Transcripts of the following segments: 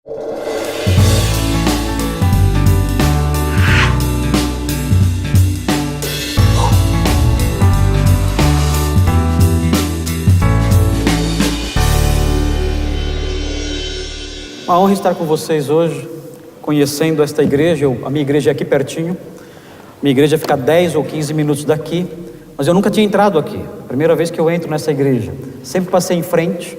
Uma honra estar com vocês hoje, conhecendo esta igreja. A minha igreja é aqui pertinho. Minha igreja fica 10 ou 15 minutos daqui, mas eu nunca tinha entrado aqui. Primeira vez que eu entro nessa igreja. Sempre passei em frente,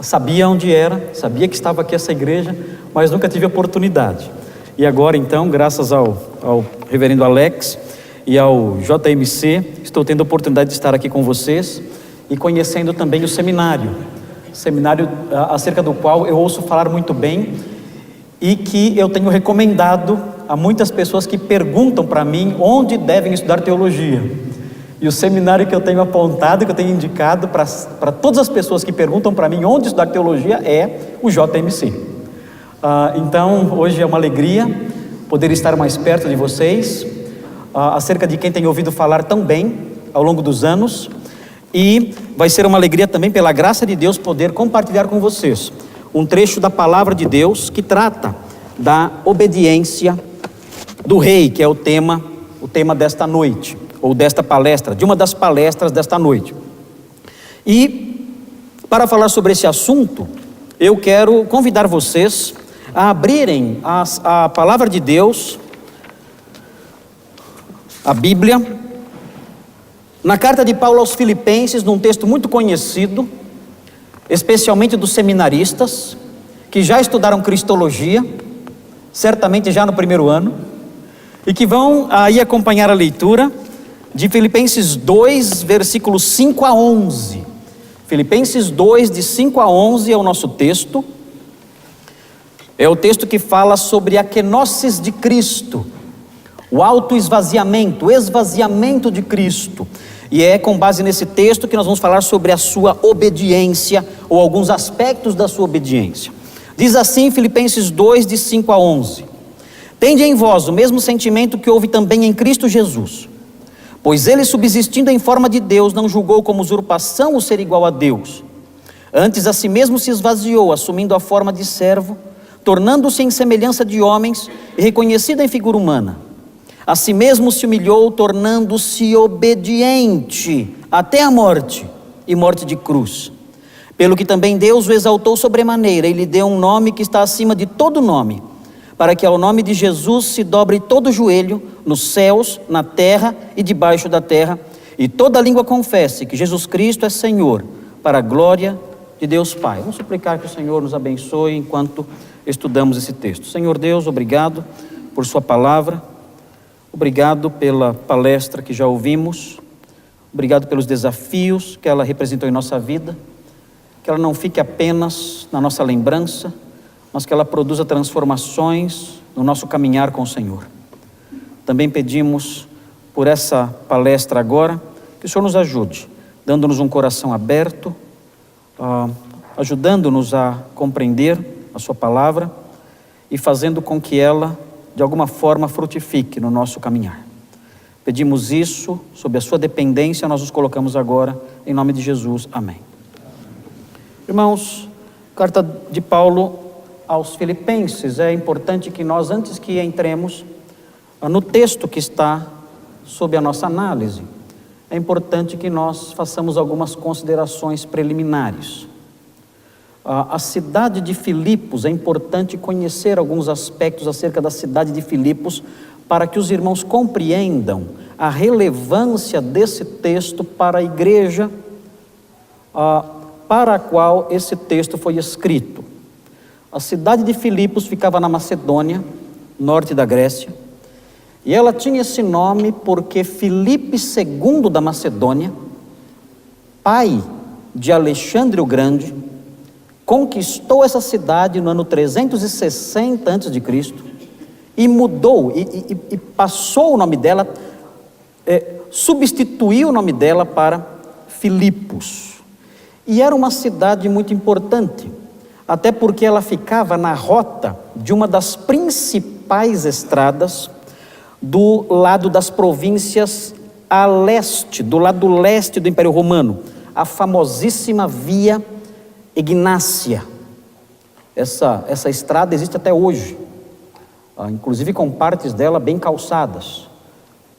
sabia onde era, sabia que estava aqui essa igreja, mas nunca tive oportunidade. E agora então, graças ao reverendo Alex e ao JMC, estou tendo a oportunidade de estar aqui com vocês e conhecendo também o seminário acerca do qual eu ouço falar muito bem e que eu tenho recomendado a muitas pessoas que perguntam para mim onde devem estudar teologia. E o seminário que eu tenho apontado, que eu tenho indicado para todas as pessoas que perguntam para mim onde estudar teologia é o JMC. Então hoje é uma alegria poder estar mais perto de vocês, acerca de quem tem ouvido falar tão bem ao longo dos anos. E vai ser uma alegria também, pela graça de Deus, poder compartilhar com vocês um trecho da palavra de Deus que trata da obediência do rei, que é o tema desta noite, ou desta palestra, de uma das palestras desta noite. E para falar sobre esse assunto, eu quero convidar vocês a abrirem a palavra de Deus, a Bíblia, na carta de Paulo aos Filipenses, num texto muito conhecido, especialmente dos seminaristas, que já estudaram Cristologia, certamente já no primeiro ano, e que vão aí acompanhar a leitura de Filipenses 2, versículos 5 a 11. Filipenses 2, de 5 a 11 é o nosso texto. É o texto que fala sobre a kenosis de Cristo, o autoesvaziamento, o esvaziamento de Cristo. E é com base nesse texto que nós vamos falar sobre a sua obediência, ou alguns aspectos da sua obediência. Diz assim Filipenses 2, de 5 a 11: Tende em vós o mesmo sentimento que houve também em Cristo Jesus, pois ele, subsistindo em forma de Deus, não julgou como usurpação o ser igual a Deus. Antes a si mesmo se esvaziou, assumindo a forma de servo, tornando-se em semelhança de homens e reconhecido em figura humana. A si mesmo se humilhou, tornando-se obediente até a morte, e morte de cruz. Pelo que também Deus o exaltou sobremaneira, e lhe deu um nome que está acima de todo nome, para que ao nome de Jesus se dobre todo joelho, nos céus, na terra e debaixo da terra, e toda língua confesse que Jesus Cristo é Senhor, para a glória de Deus Pai. Vamos suplicar que o Senhor nos abençoe enquanto estudamos esse texto. Senhor Deus, obrigado por sua palavra. Obrigado pela palestra que já ouvimos, obrigado pelos desafios que ela representou em nossa vida, que ela não fique apenas na nossa lembrança, mas que ela produza transformações no nosso caminhar com o Senhor. Também pedimos por essa palestra agora, que o Senhor nos ajude, dando-nos um coração aberto, ajudando-nos a compreender a sua palavra e fazendo com que ela de alguma forma frutifique no nosso caminhar. Pedimos isso, sob a sua dependência, nós nos colocamos agora, em nome de Jesus, amém. Irmãos, carta de Paulo aos Filipenses, é importante que nós, antes que entremos no texto que está sob a nossa análise, é importante que nós façamos algumas considerações preliminares. A cidade de Filipos, é importante conhecer alguns aspectos acerca da cidade de Filipos, para que os irmãos compreendam a relevância desse texto para a igreja para a qual esse texto foi escrito. A cidade de Filipos ficava na Macedônia, norte da Grécia, e ela tinha esse nome porque Filipe II da Macedônia, pai de Alexandre o Grande, conquistou essa cidade no ano 360 a.C. e mudou, e passou o nome dela, substituiu o nome dela para Filipos. E era uma cidade muito importante, até porque ela ficava na rota de uma das principais estradas do lado das províncias a leste, do lado leste do Império Romano, a famosíssima Via Egnácia. Essa estrada existe até hoje, inclusive com partes dela bem calçadas,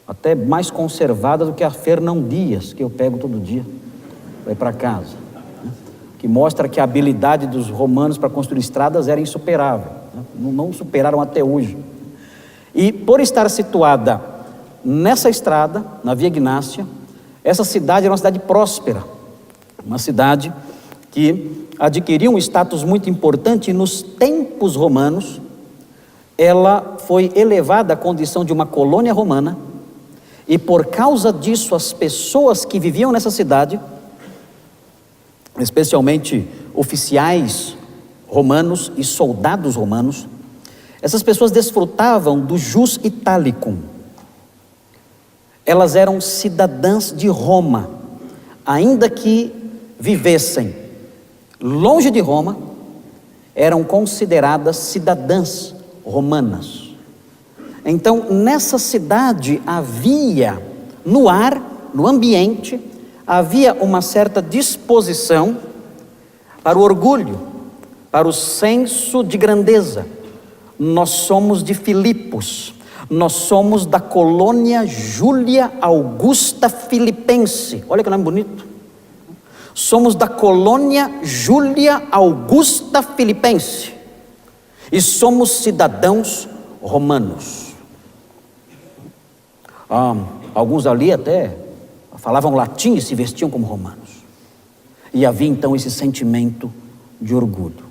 até mais conservada do que a Fernão Dias, que eu pego todo dia, vai para casa, né? Que mostra que a habilidade dos romanos para construir estradas era insuperável, né? Não superaram até hoje. E por estar situada nessa estrada, na Via Ignácia, essa cidade era uma cidade próspera, uma cidade que adquiriu um status muito importante. E nos tempos romanos, ela foi elevada à condição de uma colônia romana, e por causa disso as pessoas que viviam nessa cidade, especialmente oficiais romanos e soldados romanos, essas pessoas desfrutavam do jus italicum. Elas eram cidadãs de Roma, ainda que vivessem longe de Roma, eram consideradas cidadãs romanas. Então, nessa cidade havia, no ar, no ambiente, havia uma certa disposição para o orgulho, para o senso de grandeza. Nós somos de Filipos, nós somos da colônia Júlia Augusta Filipense. Olha que nome bonito. Somos da colônia Júlia Augusta Filipense e somos cidadãos romanos. Alguns ali até falavam latim e se vestiam como romanos. E havia então esse sentimento de orgulho.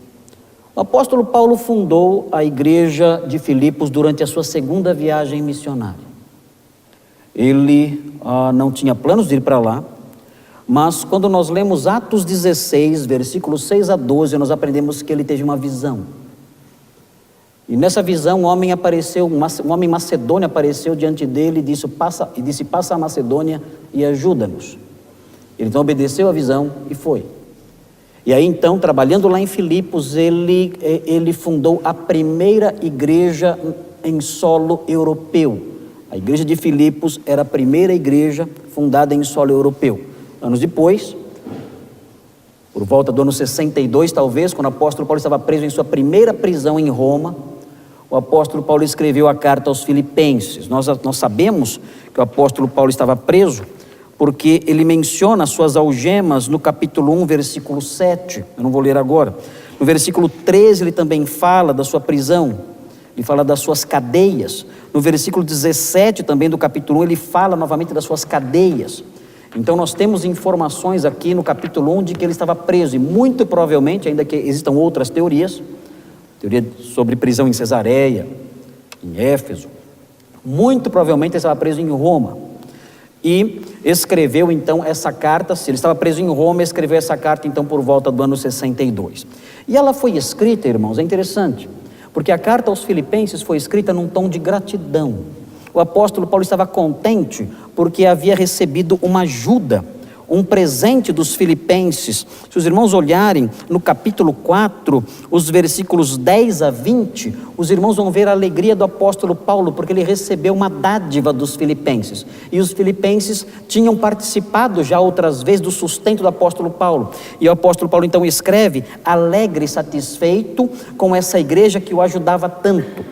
O apóstolo Paulo fundou a igreja de Filipos durante a sua segunda viagem missionária. Ele não tinha planos de ir para lá, mas quando nós lemos Atos 16, versículos 6 a 12, nós aprendemos que ele teve uma visão. E nessa visão um homem macedônio apareceu diante dele e disse: passa a Macedônia e ajuda-nos. Ele então obedeceu a visão e foi. E aí então, trabalhando lá em Filipos, ele fundou a primeira igreja em solo europeu. A igreja de Filipos era a primeira igreja fundada em solo europeu. Anos depois, por volta do ano 62 talvez, quando o apóstolo Paulo estava preso em sua primeira prisão em Roma, o apóstolo Paulo escreveu a carta aos Filipenses. Nós sabemos que o apóstolo Paulo estava preso porque ele menciona as suas algemas no capítulo 1, versículo 7. Eu não vou ler agora. No versículo 13 ele também fala da sua prisão, ele fala das suas cadeias. No versículo 17 também do capítulo 1 ele fala novamente das suas cadeias. Então nós temos informações aqui no capítulo 1 de que ele estava preso, e muito provavelmente, ainda que existam outras teorias, teoria sobre prisão em Cesareia, em Éfeso, muito provavelmente ele estava preso em Roma, e escreveu então essa carta. Se ele estava preso em Roma, escreveu essa carta então por volta do ano 62, e ela foi escrita, irmãos, é interessante, porque a carta aos Filipenses foi escrita num tom de gratidão. O apóstolo Paulo estava contente porque havia recebido uma ajuda, um presente dos filipenses. Se os irmãos olharem no capítulo 4, os versículos 10 a 20, os irmãos vão ver a alegria do apóstolo Paulo, porque ele recebeu uma dádiva dos filipenses. E os filipenses tinham participado já outras vezes do sustento do apóstolo Paulo. E o apóstolo Paulo então escreve, alegre e satisfeito com essa igreja que o ajudava tanto.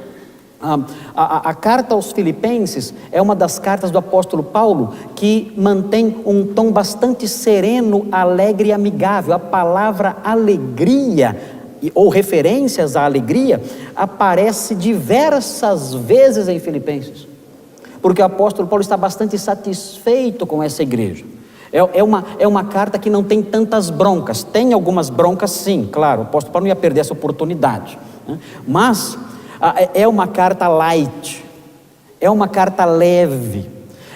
A carta aos Filipenses é uma das cartas do apóstolo Paulo que mantém um tom bastante sereno, alegre e amigável. A palavra alegria ou referências à alegria aparece diversas vezes em Filipenses, porque o apóstolo Paulo está bastante satisfeito com essa igreja. É uma carta que não tem tantas broncas. Tem algumas broncas, sim, claro, o apóstolo Paulo não ia perder essa oportunidade, né? Mas é uma carta light, é uma carta leve,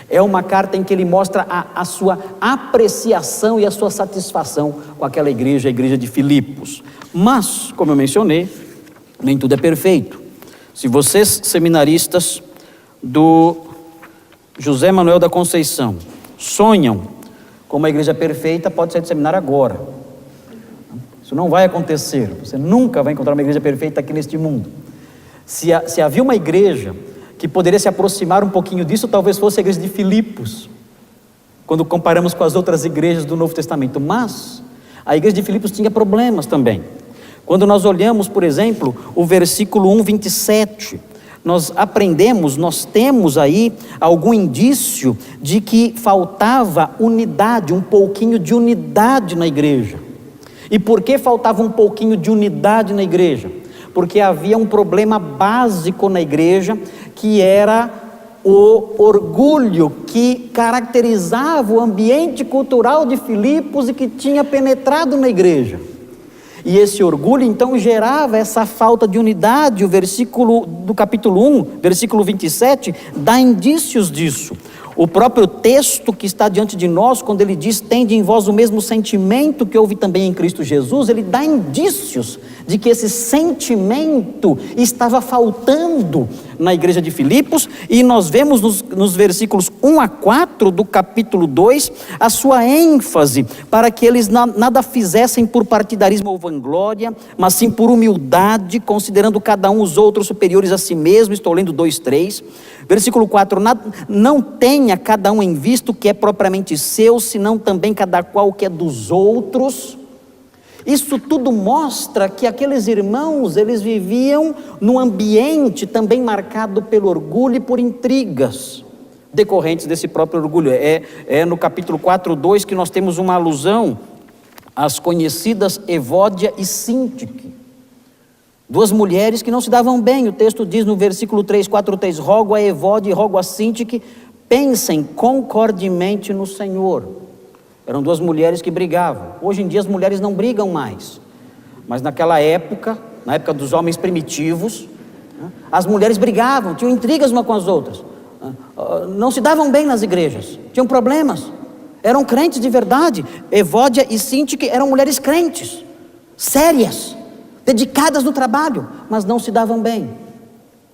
é uma carta em que ele mostra a sua apreciação e a sua satisfação com aquela igreja, a igreja de Filipos. Mas, como eu mencionei, nem tudo é perfeito. Se vocês, seminaristas do José Manuel da Conceição, sonham com uma igreja perfeita, pode sair do seminário agora. Isso não vai acontecer. Você nunca vai encontrar uma igreja perfeita aqui neste mundo. Se havia uma igreja que poderia se aproximar um pouquinho disso, talvez fosse a igreja de Filipos, quando comparamos com as outras igrejas do Novo Testamento. Mas a igreja de Filipos tinha problemas também. Quando nós olhamos, por exemplo, o versículo 1:27, nós aprendemos, nós temos aí algum indício de que faltava unidade, um pouquinho de unidade na igreja. E por que faltava um pouquinho de unidade na igreja? Porque havia um problema básico na igreja, que era o orgulho que caracterizava o ambiente cultural de Filipos e que tinha penetrado na igreja. E esse orgulho então gerava essa falta de unidade. O versículo do capítulo 1, versículo 27, dá indícios disso. O próprio texto que está diante de nós, quando ele diz: tende em vós o mesmo sentimento que houve também em Cristo Jesus, ele dá indícios de que esse sentimento estava faltando na igreja de Filipos. E nós vemos nos versículos 1-4 do capítulo 2, a sua ênfase para que eles nada fizessem por partidarismo ou vanglória, mas sim por humildade, considerando cada um os outros superiores a si mesmo. Estou lendo 2:3. Versículo 4, não tenha cada um em vista o que é propriamente seu, senão também cada qual o que é dos outros. Isso tudo mostra que aqueles irmãos, eles viviam num ambiente também marcado pelo orgulho e por intrigas decorrentes desse próprio orgulho. É no capítulo 4:2 que nós temos uma alusão às conhecidas Evódia e Síntique, duas mulheres que não se davam bem. O texto diz no versículo 3:4:3, rogo a Evódia e rogo a Síntique, pensem concordemente no Senhor. Eram duas mulheres que brigavam. Hoje em dia as mulheres não brigam mais, mas naquela época, na época dos homens primitivos, as mulheres brigavam, tinham intrigas umas com as outras, não se davam bem nas igrejas, tinham problemas, eram crentes de verdade. Evódia e Síntique eram mulheres crentes, sérias, dedicadas no trabalho, mas não se davam bem.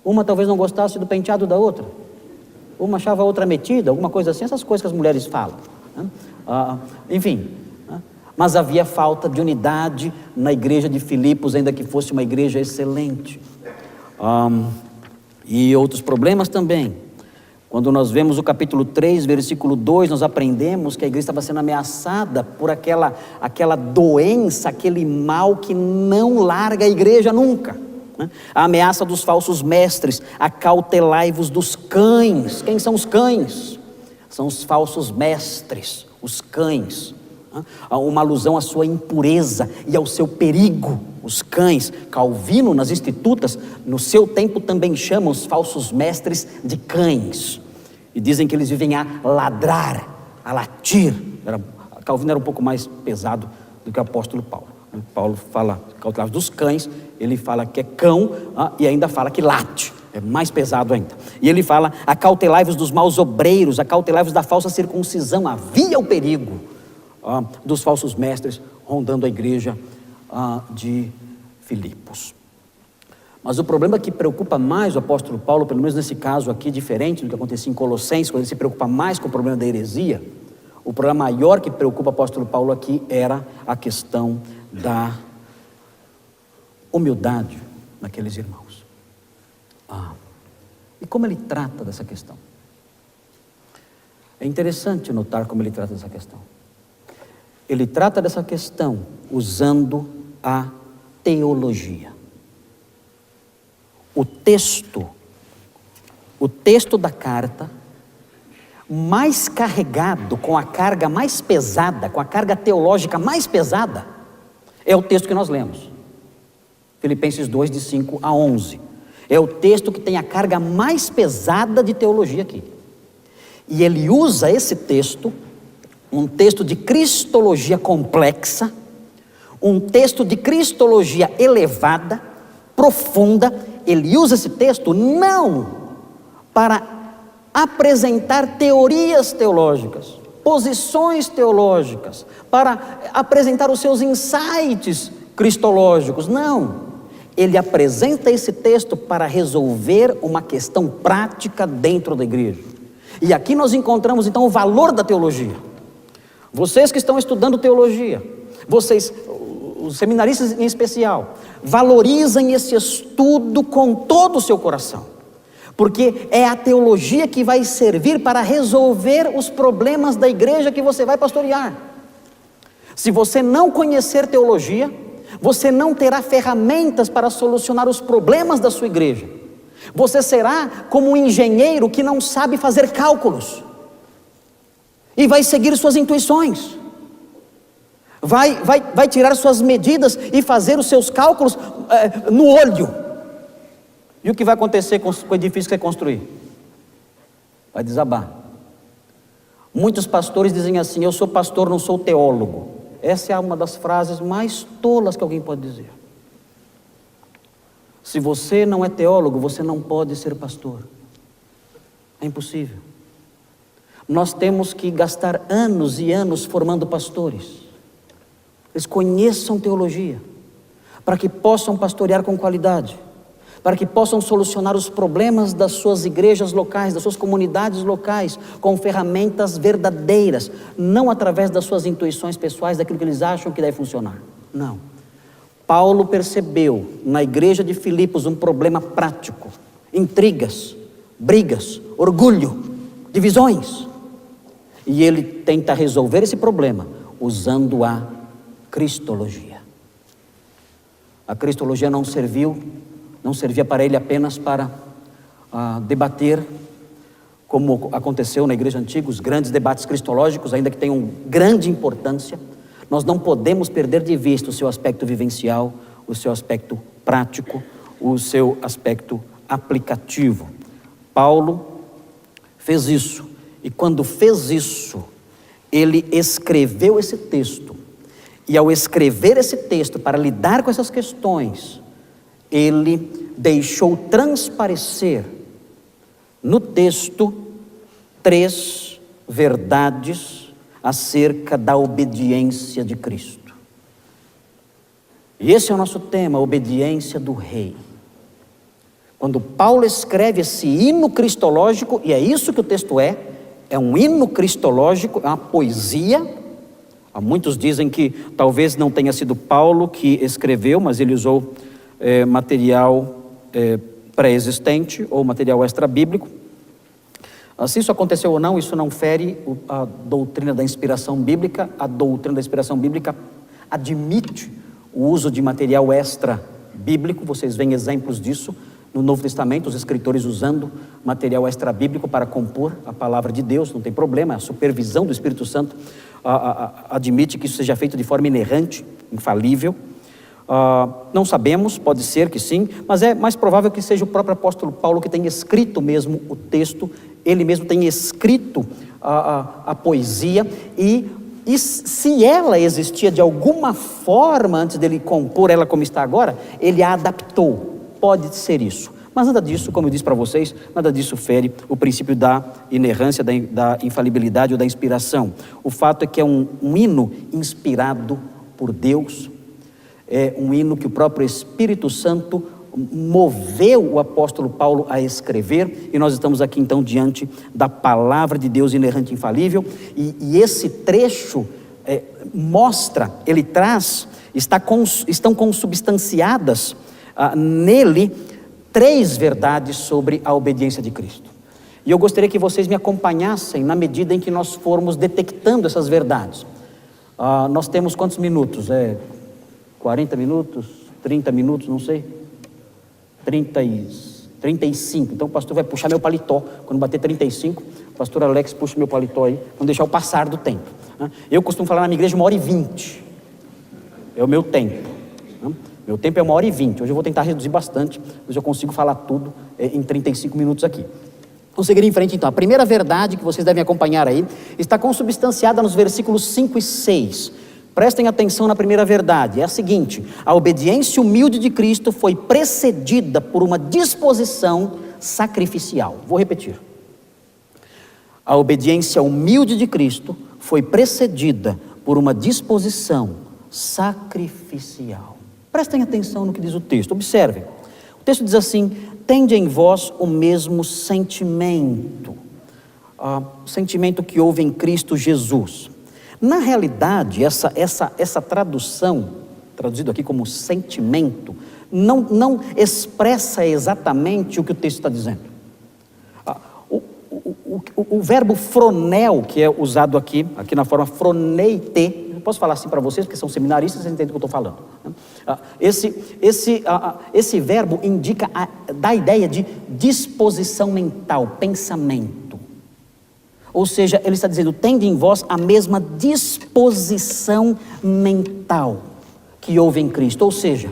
Uma talvez não gostasse do penteado da outra, uma achava a outra metida, alguma coisa assim, essas coisas que as mulheres falam, né? Enfim, né? Mas havia falta de unidade na igreja de Filipos, ainda que fosse uma igreja excelente. E outros problemas também. Quando nós vemos o capítulo 3, versículo 2, nós aprendemos que a igreja estava sendo ameaçada por aquela doença, aquele mal que não larga a igreja nunca, né? A ameaça dos falsos mestres. Acautelai-vos dos cães. Quem são os cães? São os falsos mestres, os cães, né? Uma alusão à sua impureza e ao seu perigo. Os cães, Calvino nas Institutas, no seu tempo também chama os falsos mestres de cães, e dizem que eles vivem a ladrar, a latir. Calvino era um pouco mais pesado do que o apóstolo Paulo. Paulo fala dos cães, ele fala que é cão, e ainda fala que late, é mais pesado ainda. E ele fala: acautelai-vos dos maus obreiros, acautelai-vos da falsa circuncisão. Havia o perigo dos falsos mestres rondando a igreja de Filipos. Mas o problema que preocupa mais o apóstolo Paulo, pelo menos nesse caso aqui, diferente do que acontecia em Colossenses, quando ele se preocupa mais com o problema da heresia, o problema maior que preocupa o apóstolo Paulo aqui era a questão da humildade naqueles irmãos. E como ele trata dessa questão? É interessante notar como ele trata dessa questão. Ele trata dessa questão usando a teologia. O texto da carta mais carregado, com a carga mais pesada, com a carga teológica mais pesada, é o texto que nós lemos, Filipenses 2, de 5-11. É o texto que tem a carga mais pesada de teologia aqui. E ele usa esse texto, um texto de cristologia complexa, um texto de cristologia elevada, profunda. Ele usa esse texto não para apresentar teorias teológicas, posições teológicas, para apresentar os seus insights cristológicos. Não, ele apresenta esse texto para resolver uma questão prática dentro da igreja. E aqui nós encontramos então o valor da teologia. Vocês que estão estudando teologia, vocês, os seminaristas em especial, valorizem esse estudo com todo o seu coração, porque é a teologia que vai servir para resolver os problemas da igreja que você vai pastorear. Se você não conhecer teologia, Você não terá ferramentas para solucionar os problemas da sua igreja. Você será como um engenheiro que não sabe fazer cálculos e vai seguir suas intuições. Vai tirar suas medidas e fazer os seus cálculos no olho. E o que vai acontecer com o edifício que você construir? Vai desabar. Muitos pastores dizem assim: eu sou pastor, não sou teólogo. Essa é uma das frases mais tolas que alguém pode dizer. Se você não é teólogo, você não pode ser pastor. É impossível. Nós temos que gastar anos e anos formando pastores. Eles conheçam teologia, para que possam pastorear com qualidade, para que possam solucionar os problemas das suas igrejas locais, das suas comunidades locais, com ferramentas verdadeiras, não através das suas intuições pessoais, daquilo que eles acham que deve funcionar. Não. Paulo percebeu na igreja de Filipos um problema prático: intrigas, brigas, orgulho, divisões. E ele tenta resolver esse problema usando a cristologia. A cristologia não servia para ele apenas para debater, como aconteceu na igreja antiga, os grandes debates cristológicos, ainda que tenham grande importância. Nós não podemos perder de vista o seu aspecto vivencial, o seu aspecto prático, o seu aspecto aplicativo. Paulo fez isso, e quando fez isso, ele escreveu esse texto. E ao escrever esse texto para lidar com essas questões, ele deixou transparecer no texto 3 verdades acerca da obediência de Cristo. E esse é o nosso tema, a obediência do rei. Quando Paulo escreve esse hino cristológico, e é isso que o texto é um hino cristológico, é uma poesia. Muitos dizem que talvez não tenha sido Paulo que escreveu, mas ele usou material pré-existente ou material extra-bíblico. Se isso aconteceu ou não, isso não fere a doutrina da inspiração bíblica. A doutrina da inspiração bíblica admite o uso de material extra-bíblico. Vocês veem exemplos disso no Novo Testamento, os escritores usando material extra-bíblico para compor a palavra de Deus. Não tem problema, a supervisão do Espírito Santo admite que isso seja feito de forma inerrante, infalível. Não sabemos, pode ser que sim, mas é mais provável que seja o próprio apóstolo Paulo que tenha escrito mesmo o texto, ele mesmo tenha escrito a poesia, e se ela existia de alguma forma antes dele compor ela como está agora, ele a adaptou. Pode ser isso, mas nada disso, como eu disse para vocês, nada disso fere o princípio da inerrância, da infalibilidade ou da inspiração. O fato é que é um hino inspirado por Deus, é um hino que o próprio Espírito Santo moveu o apóstolo Paulo a escrever, e nós estamos aqui então diante da palavra de Deus inerrante e infalível, e esse trecho mostra, ele traz, estão consubstanciadas nele 3 verdades sobre a obediência de Cristo. E eu gostaria que vocês me acompanhassem na medida em que nós formos detectando essas verdades. Nós temos quantos minutos? 40 minutos? 30 minutos? Não sei. 35. Então o pastor vai puxar meu paletó. Quando bater 35, o pastor Alex puxa meu paletó aí. Vamos deixar o passar do tempo. Eu costumo falar na minha igreja 1h20. É o meu tempo. Meu tempo é 1h20. Hoje eu vou tentar reduzir bastante, mas eu consigo falar tudo em 35 minutos aqui. Vamos seguir em frente então. A primeira verdade que vocês devem acompanhar aí está consubstanciada nos versículos 5 e 6. Prestem atenção na primeira verdade, é a seguinte: a obediência humilde de Cristo foi precedida por uma disposição sacrificial. Vou repetir. A obediência humilde de Cristo foi precedida por uma disposição sacrificial. Prestem atenção no que diz o texto, observem. O texto diz assim: tende em vós o mesmo sentimento, sentimento que houve em Cristo Jesus. Na realidade, essa tradução, traduzido aqui como sentimento, não expressa exatamente o que o texto está dizendo. o verbo fronel, que é usado aqui na forma froneite, eu posso falar assim para vocês, porque são seminaristas, vocês entendem o que eu estou falando. Esse verbo indica, dá a ideia de disposição mental, pensamento. Ou seja, ele está dizendo, tende em vós a mesma disposição mental que houve em Cristo. Ou seja,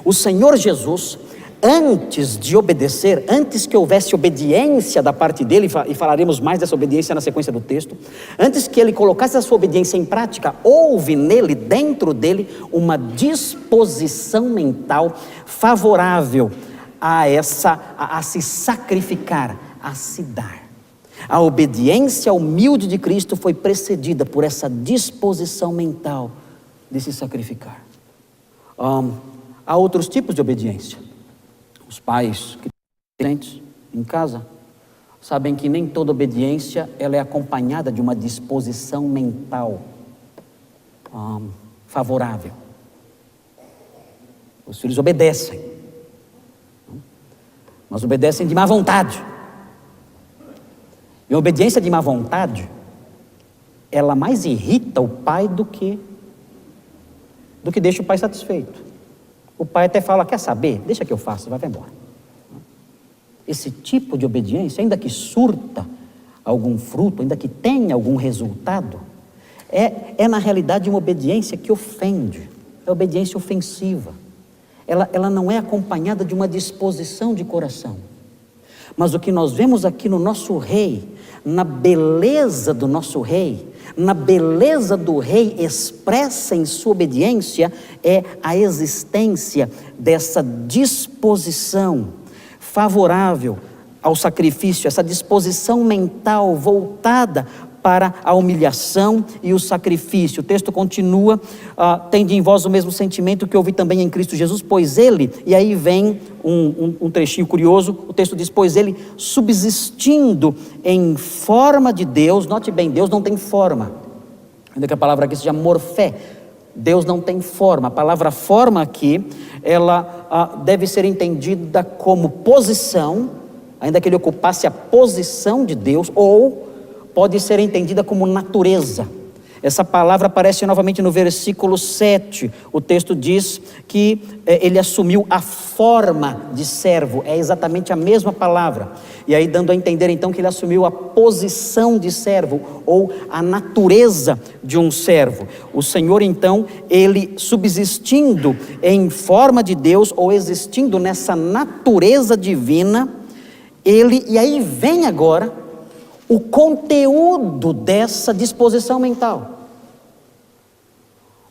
o Senhor Jesus, antes de obedecer, antes que houvesse obediência da parte dele, e falaremos mais dessa obediência na sequência do texto, antes que ele colocasse a sua obediência em prática, houve nele, dentro dele, uma disposição mental favorável a se sacrificar, a se dar. A obediência humilde de Cristo foi precedida por essa disposição mental de se sacrificar. Há outros tipos de obediência. Os pais que estão presentes em casa sabem que nem toda obediência ela é acompanhada de uma disposição mental favorável. Os filhos obedecem, mas obedecem de má vontade. E a obediência de má vontade, ela mais irrita o pai do que deixa o pai satisfeito. O pai até fala, quer saber? Deixa que eu faço, vai embora. Esse tipo de obediência, ainda que surta algum fruto, ainda que tenha algum resultado, é na realidade uma obediência que ofende, é obediência ofensiva. Ela não é acompanhada de uma disposição de coração. Mas o que nós vemos aqui no nosso rei, na beleza do nosso rei, na beleza do rei expressa em sua obediência, é a existência dessa disposição favorável ao sacrifício, essa disposição mental voltada para a humilhação e o sacrifício. O texto continua, tende em vós o mesmo sentimento que houve também em Cristo Jesus, pois ele, e aí vem um trechinho curioso, o texto diz, pois ele subsistindo em forma de Deus, note bem, Deus não tem forma, ainda que a palavra aqui seja morfé, Deus não tem forma, a palavra forma aqui, ela deve ser entendida como posição, ainda que ele ocupasse a posição de Deus, ou pode ser entendida como natureza. Essa palavra aparece novamente no versículo 7. O texto diz que ele assumiu a forma de servo. É exatamente a mesma palavra. E aí dando a entender então que ele assumiu a posição de servo, ou a natureza de um servo. O Senhor então, ele subsistindo em forma de Deus, ou existindo nessa natureza divina, e aí vem agora o conteúdo dessa disposição mental.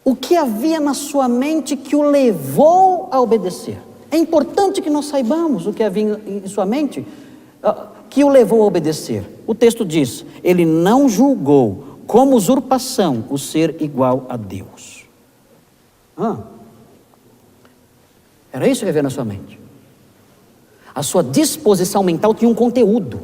O que havia na sua mente que o levou a obedecer? É importante que nós saibamos o que havia em sua mente que o levou a obedecer. O texto diz, ele não julgou como usurpação o ser igual a Deus. Era isso que havia na sua mente. A sua disposição mental tinha um conteúdo.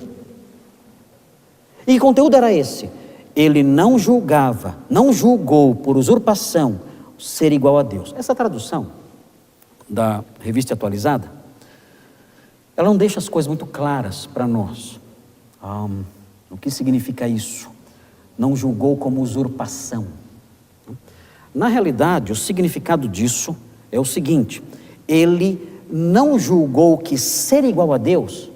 E que conteúdo era esse? Ele não julgou por usurpação ser igual a Deus. Essa tradução da Revista Atualizada, ela não deixa as coisas muito claras para nós. O que significa isso? Não julgou como usurpação. Na realidade, o significado disso é o seguinte: ele não julgou que ser igual a Deus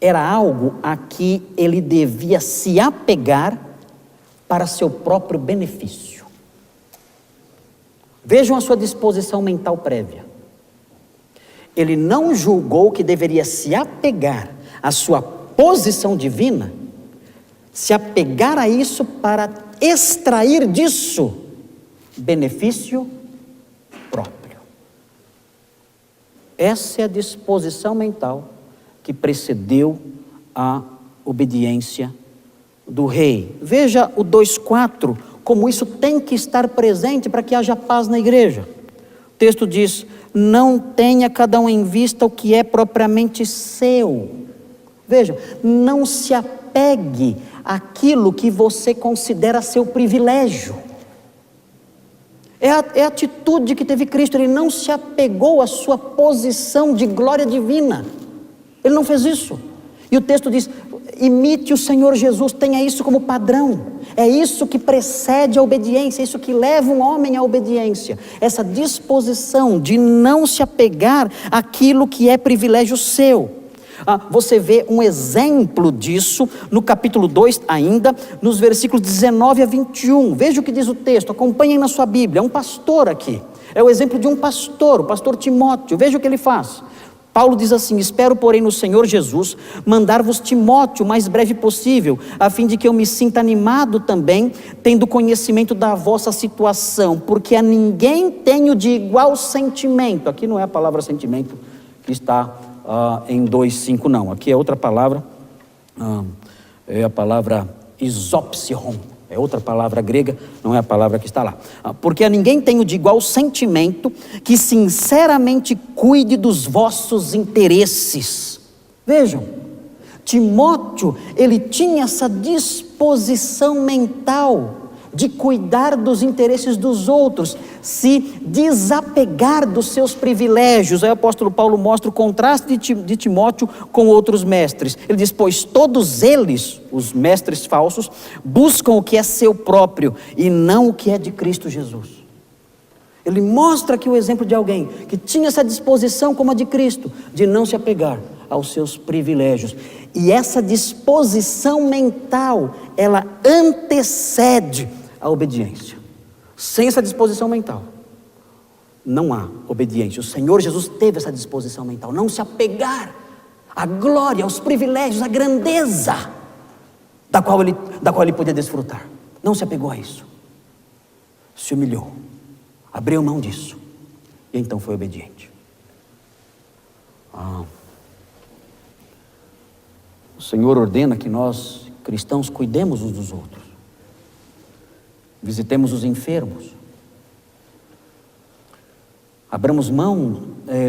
era algo a que ele devia se apegar para seu próprio benefício. Vejam a sua disposição mental prévia. Ele não julgou que deveria se apegar à sua posição divina, se apegar a isso para extrair disso benefício próprio. Essa é a disposição mental que precedeu a obediência do rei. Veja o 2:4, como isso tem que estar presente para que haja paz na igreja. O texto diz, não tenha cada um em vista o que é propriamente seu. Veja, não se apegue àquilo que você considera seu privilégio. É a atitude que teve Cristo, ele não se apegou à sua posição de glória divina. Ele não fez isso. E o texto diz: imite o Senhor Jesus, tenha isso como padrão. É isso que precede a obediência, é isso que leva um homem à obediência. Essa disposição de não se apegar àquilo que é privilégio seu. Você vê um exemplo disso no capítulo 2 ainda, nos versículos 19 a 21. Veja o que diz o texto, acompanhem na sua Bíblia. É um pastor aqui, é o exemplo de um pastor, o pastor Timóteo. Veja o que ele faz. Paulo diz assim: espero, porém, no Senhor Jesus, mandar-vos Timóteo o mais breve possível, a fim de que eu me sinta animado também, tendo conhecimento da vossa situação, porque a ninguém tenho de igual sentimento. Aqui não é a palavra sentimento que está em 2:5 não, aqui é outra palavra, é a palavra isopsion, é outra palavra grega, não é a palavra que está lá. Porque a ninguém tenho de igual sentimento, que sinceramente cuide dos vossos interesses. Vejam, Timóteo, ele tinha essa disposição mental de cuidar dos interesses dos outros, se desapegar dos seus privilégios. Aí o apóstolo Paulo mostra o contraste de Timóteo com outros mestres. Ele diz: pois todos eles, os mestres falsos, buscam o que é seu próprio e não o que é de Cristo Jesus. Ele mostra aqui o exemplo de alguém que tinha essa disposição como a de Cristo, de não se apegar aos seus privilégios. E essa disposição mental, ela antecede a obediência. Sem essa disposição mental, não há obediência. O Senhor Jesus teve essa disposição mental, não se apegar à glória, aos privilégios, à grandeza da qual ele podia desfrutar. Não se apegou a isso. Se humilhou, abriu mão disso, e então foi obediente. O Senhor ordena que nós, cristãos, cuidemos uns dos outros. Visitemos os enfermos. Abramos mão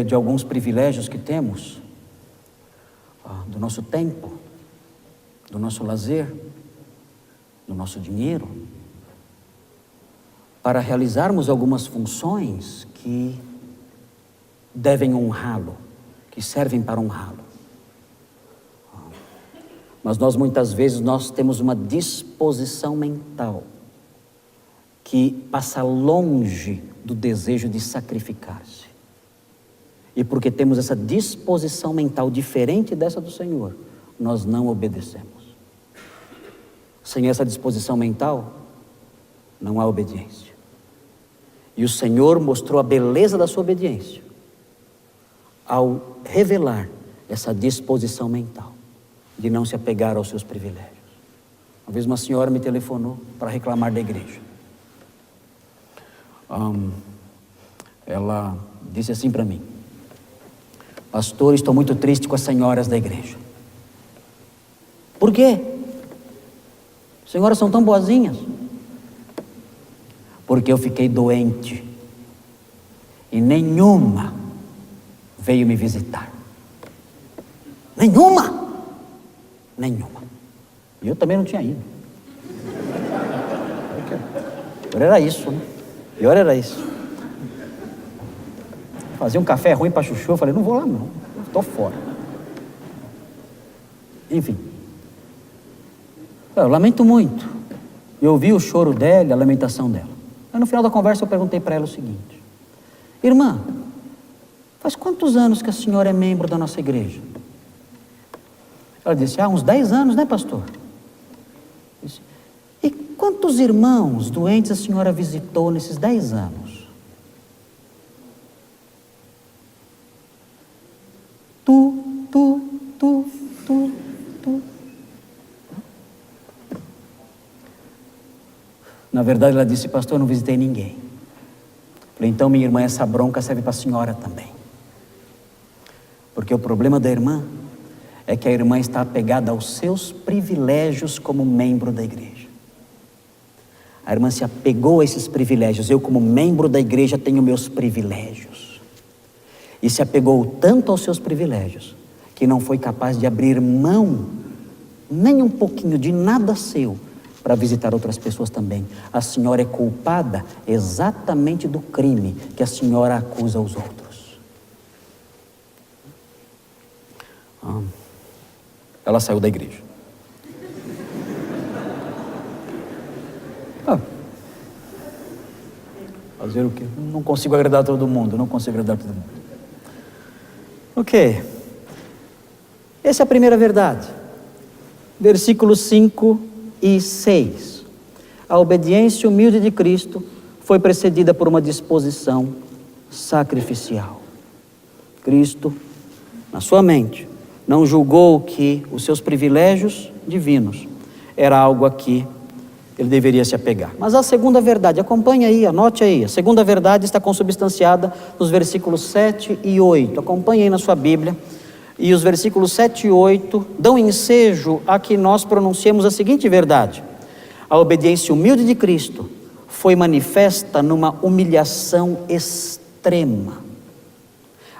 de alguns privilégios que temos, do nosso tempo, do nosso lazer, do nosso dinheiro, para realizarmos algumas funções que devem honrá-lo, que servem para honrá-lo. Mas muitas vezes nós temos uma disposição mental que passa longe do desejo de sacrificar-se. E porque temos essa disposição mental diferente dessa do Senhor, nós não obedecemos. Sem essa disposição mental, não há obediência. E o Senhor mostrou a beleza da sua obediência ao revelar essa disposição mental de não se apegar aos seus privilégios. Uma vez uma senhora me telefonou para reclamar da igreja. Ela disse assim para mim: pastor, estou muito triste com as senhoras da igreja. Por quê? As senhoras são tão boazinhas. Porque eu fiquei doente e nenhuma veio me visitar. Nenhuma. E eu também não tinha ido. Pior era isso, né? Pior era isso. Fazia um café ruim para chuchu, eu falei: não vou lá não, estou fora. Enfim, eu lamento muito. Eu ouvi o choro dela, a lamentação dela. Aí no final da conversa eu perguntei para ela o seguinte: irmã, faz quantos anos que a senhora é membro da nossa igreja? Ela disse: uns 10 anos, né, pastor? Eu disse: e quantos irmãos doentes a senhora visitou nesses 10 anos? Tu. Na verdade ela disse: pastor, eu não visitei ninguém. Falei: então minha irmã, essa bronca serve para a senhora também. Porque o problema da irmã é que a irmã está apegada aos seus privilégios como membro da igreja. A irmã se apegou a esses privilégios. Eu, como membro da igreja, tenho meus privilégios. E se apegou tanto aos seus privilégios que não foi capaz de abrir mão nem um pouquinho de nada seu para visitar outras pessoas também. A senhora é culpada exatamente do crime que a senhora acusa aos outros. ela saiu da igreja. Fazer o quê? Não consigo agradar todo mundo, Ok. Essa é a primeira verdade. Versículos 5 e 6. A obediência humilde de Cristo foi precedida por uma disposição sacrificial. Cristo, na sua mente, não julgou que os seus privilégios divinos era algo a que ele deveria se apegar. Mas a segunda verdade, acompanhe aí, anote aí. A segunda verdade está consubstanciada nos versículos 7 e 8. Acompanhe aí na sua Bíblia. E os versículos 7 e 8 dão ensejo a que nós pronunciemos a seguinte verdade: a obediência humilde de Cristo foi manifesta numa humilhação extrema.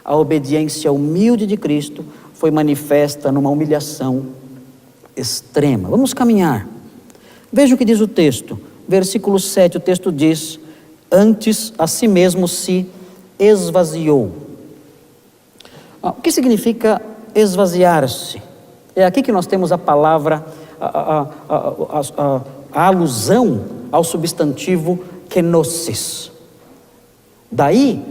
A obediência humilde de Cristo foi manifesta numa humilhação extrema. Vamos caminhar. Veja o que diz o texto. Versículo 7, o texto diz: antes a si mesmo se esvaziou. O que significa esvaziar-se? É aqui que nós temos a palavra, a alusão ao substantivo kenosis. Daí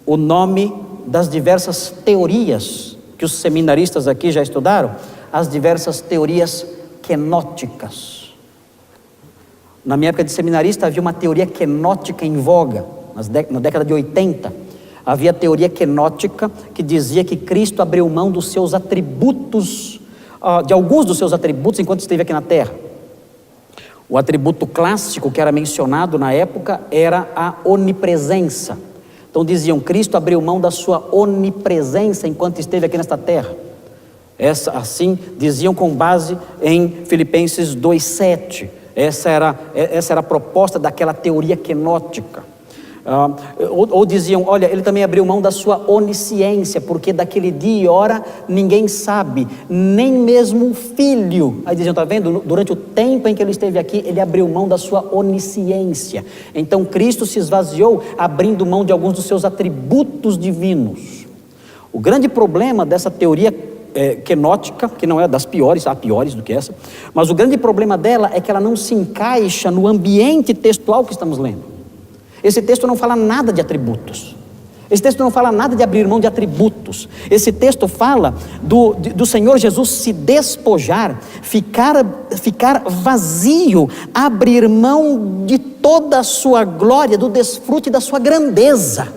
o nome das diversas teorias que os seminaristas aqui já estudaram, as diversas teorias kenóticas. Na minha época de seminarista havia uma teoria kenótica em voga, na década de 80. Havia a teoria kenótica que dizia que Cristo abriu mão dos seus atributos, de alguns dos seus atributos enquanto esteve aqui na terra. O atributo clássico que era mencionado na época era a onipresença. Então diziam, Cristo abriu mão da sua onipresença enquanto esteve aqui nesta terra. Assim diziam com base em Filipenses 2,7. Essa era a proposta daquela teoria kenótica. Ou diziam, olha, ele também abriu mão da sua onisciência, porque daquele dia e hora ninguém sabe, nem mesmo o filho. Aí diziam, está vendo? Durante o tempo em que ele esteve aqui, ele abriu mão da sua onisciência. Então Cristo se esvaziou, abrindo mão de alguns dos seus atributos divinos. O grande problema dessa teoria kenótica, que não é das piores, há piores do que essa, mas o grande problema dela é que ela não se encaixa no ambiente textual que estamos lendo. Esse texto não fala nada de atributos. Esse texto não fala nada de abrir mão de atributos. Esse texto fala do Senhor Jesus se despojar, ficar vazio, abrir mão de toda a sua glória, do desfrute da sua grandeza.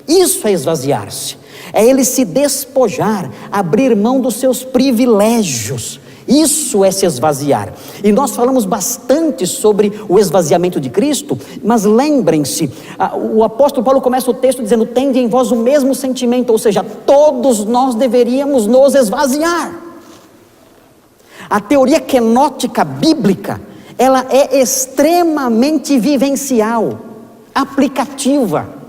Isso é esvaziar-se. É ele se despojar, abrir mão dos seus privilégios. Isso é se esvaziar. E nós falamos bastante sobre o esvaziamento de Cristo, mas lembrem-se, o apóstolo Paulo começa o texto dizendo, tende em vós o mesmo sentimento, ou seja, todos nós deveríamos nos esvaziar. A teoria kenótica bíblica, ela é extremamente vivencial, aplicativa.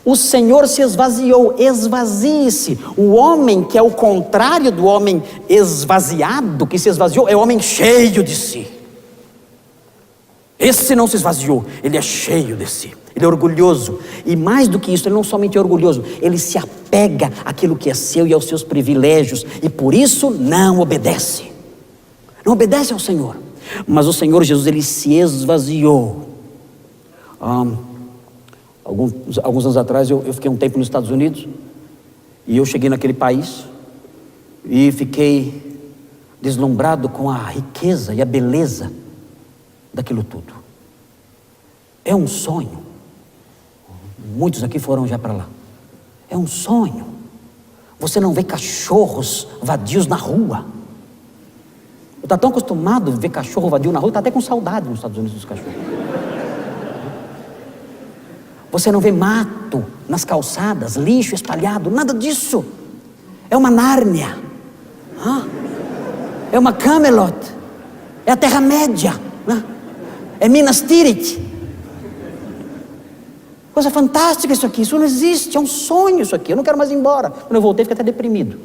O Senhor se esvaziou, esvazie-se. O homem que é o contrário do homem esvaziado, que se esvaziou, é o homem cheio de si. Esse não se esvaziou, ele é cheio de si, ele é orgulhoso. E mais do que isso, ele não somente é orgulhoso, ele se apega àquilo que é seu e aos seus privilégios, e por isso não obedece. Não obedece ao Senhor. Mas o Senhor Jesus, ele se esvaziou. Alguns anos atrás eu fiquei um tempo nos Estados Unidos, e eu cheguei naquele país e fiquei deslumbrado com a riqueza e a beleza daquilo tudo. É um sonho. Muitos aqui foram já para lá. É um sonho. Você não vê cachorros vadios na rua. Eu estou tão acostumado a ver cachorro vadio na rua, está até com saudade nos Estados Unidos dos cachorros. Você não vê mato nas calçadas, lixo espalhado, nada disso. É uma Nárnia. É uma Camelot. É a Terra-média. É Minas Tirith. Coisa fantástica isso aqui. Isso não existe, é um sonho isso aqui. Eu não quero mais ir embora. Quando eu voltei, fiquei até deprimido.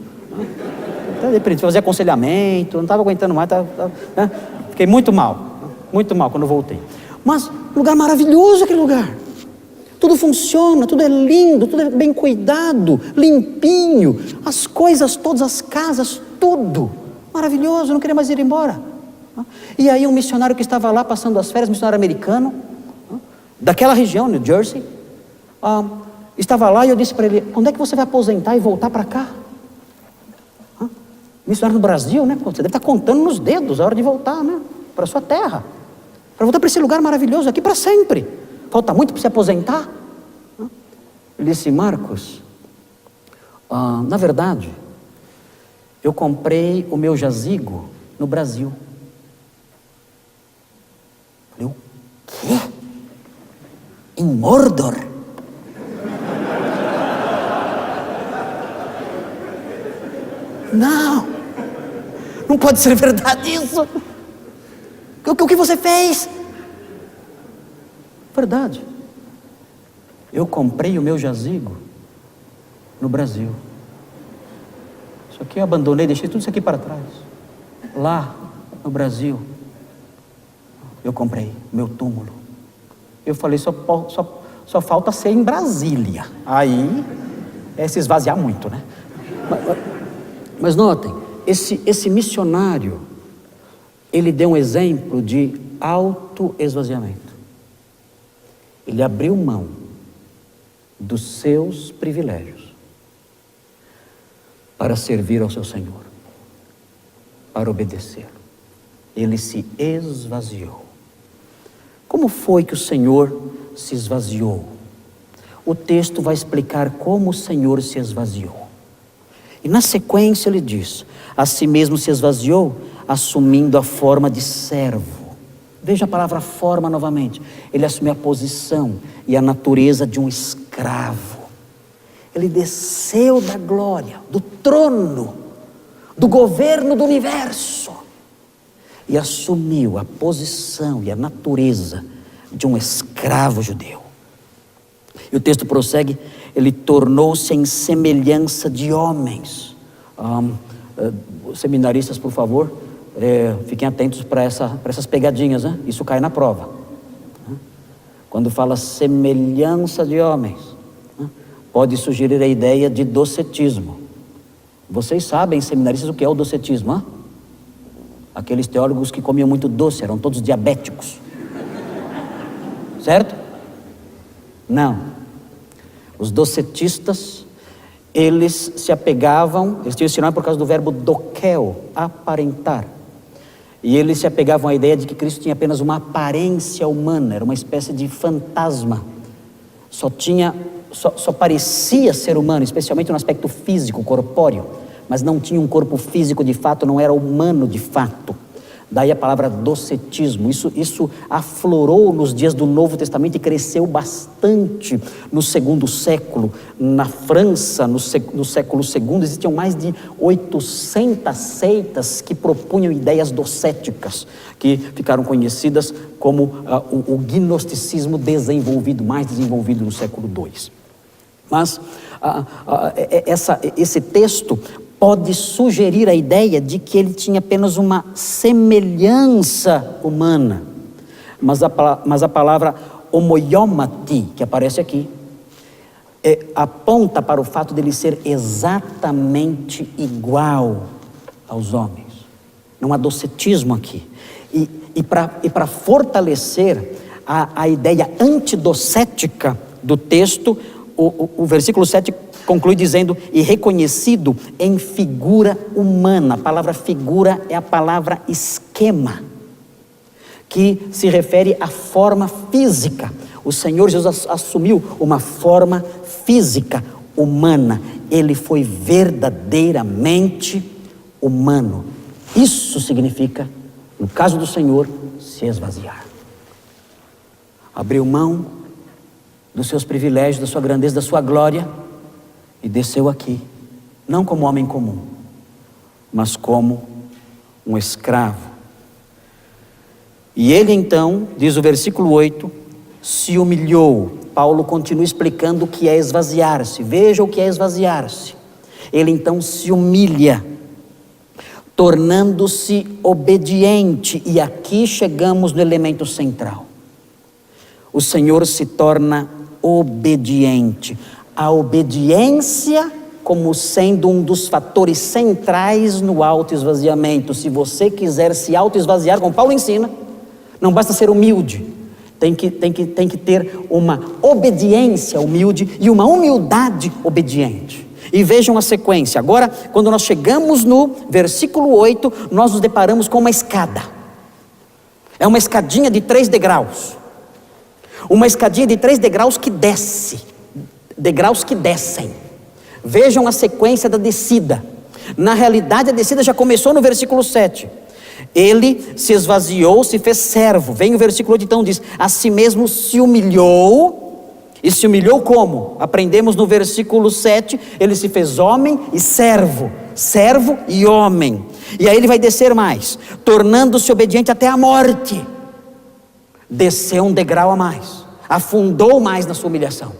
Fazer aconselhamento, não estava aguentando mais. Fiquei muito mal quando eu voltei. Mas lugar maravilhoso aquele lugar. Tudo funciona, tudo é lindo, tudo é bem cuidado, limpinho, as coisas todas, as casas, tudo Maravilhoso, eu não queria mais ir embora. E aí um missionário que estava lá passando as férias, missionário americano, daquela região, New Jersey, estava lá e eu disse para ele: quando é que você vai aposentar e voltar para cá? Missionário no Brasil, né? Você deve estar contando nos dedos a hora de voltar, né? Para a sua terra, para voltar para esse lugar maravilhoso aqui para sempre. Falta muito para se aposentar? Ele disse: Marcos, na verdade, eu comprei o meu jazigo no Brasil. Eu falei: o quê? Em Mordor? Não pode ser verdade isso. O que você fez? Verdade. Eu comprei o meu jazigo no Brasil. Isso aqui eu abandonei, deixei tudo isso aqui para trás. Lá no Brasil, eu comprei meu túmulo. Eu falei: só falta ser em Brasília. Aí é se esvaziar muito, né? Mas notem, esse missionário, ele deu um exemplo de autoesvaziamento. Ele abriu mão dos seus privilégios para servir ao seu Senhor, para obedecê-lo. Ele se esvaziou. Como foi que o Senhor se esvaziou? O texto vai explicar como o Senhor se esvaziou. E na sequência ele diz: a si mesmo se esvaziou, assumindo a forma de servo. Veja a palavra forma novamente. Ele assumiu a posição e a natureza de um escravo. Ele desceu da glória, do trono, do governo do universo, e assumiu a posição e a natureza de um escravo judeu. E o texto prossegue: ele tornou-se em semelhança de homens. Seminaristas, por favor, fiquem atentos para essas pegadinhas, né? Isso cai na prova. Quando fala semelhança de homens, pode sugerir a ideia de docetismo. Vocês sabem, seminaristas, o que é o docetismo? Aqueles teólogos que comiam muito doce, eram todos diabéticos. Certo? Não. Os docetistas, eles se apegavam, eles tinham esse nome por causa do verbo dokel, aparentar. E eles se apegavam à ideia de que Cristo tinha apenas uma aparência humana, era uma espécie de fantasma. Só parecia ser humano, especialmente no aspecto físico, corpóreo, mas não tinha um corpo físico de fato, não era humano de fato. Daí a palavra docetismo. Isso aflorou nos dias do Novo Testamento e cresceu bastante no segundo século. Na França, no século II, existiam mais de 800 seitas que propunham ideias docéticas, que ficaram conhecidas como o gnosticismo desenvolvido, mais desenvolvido no século II. Mas esse texto pode sugerir a ideia de que ele tinha apenas uma semelhança humana. Mas a palavra homoiomati, que aparece aqui, aponta para o fato dele ser exatamente igual aos homens. Não há docetismo aqui. E para fortalecer a ideia antidocética do texto, o versículo 7 conclui dizendo: e reconhecido em figura humana. A palavra figura é a palavra esquema, que se refere à forma física. O Senhor Jesus assumiu uma forma física, humana. Ele foi verdadeiramente humano. Isso significa, no caso do Senhor, se esvaziar. Abriu mão dos seus privilégios, da sua grandeza, da sua glória, e desceu aqui, não como homem comum, mas como um escravo. E ele então, diz o versículo 8, se humilhou. Paulo continua explicando o que é esvaziar-se. Veja o que é esvaziar-se. Ele então se humilha, tornando-se obediente. E aqui chegamos no elemento central. O Senhor se torna obediente. A obediência como sendo um dos fatores centrais no autoesvaziamento. Se você quiser se autoesvaziar, como Paulo ensina, não basta ser humilde, tem que ter uma obediência humilde e uma humildade obediente. E vejam a sequência. Agora, quando nós chegamos no versículo 8, nós nos deparamos com uma escada. É uma escadinha de 3 degraus. Uma escadinha de 3 degraus que desce. Degraus que descem. Vejam a sequência da descida. Na realidade, a descida já começou no versículo 7. Ele se esvaziou, se fez servo. Vem o versículo 8, então diz: a si mesmo se humilhou. E se humilhou como? Aprendemos no versículo 7, ele se fez homem e servo. Servo e homem. E aí ele vai descer mais, tornando-se obediente até a morte. Desceu um degrau a mais, afundou mais na sua humilhação.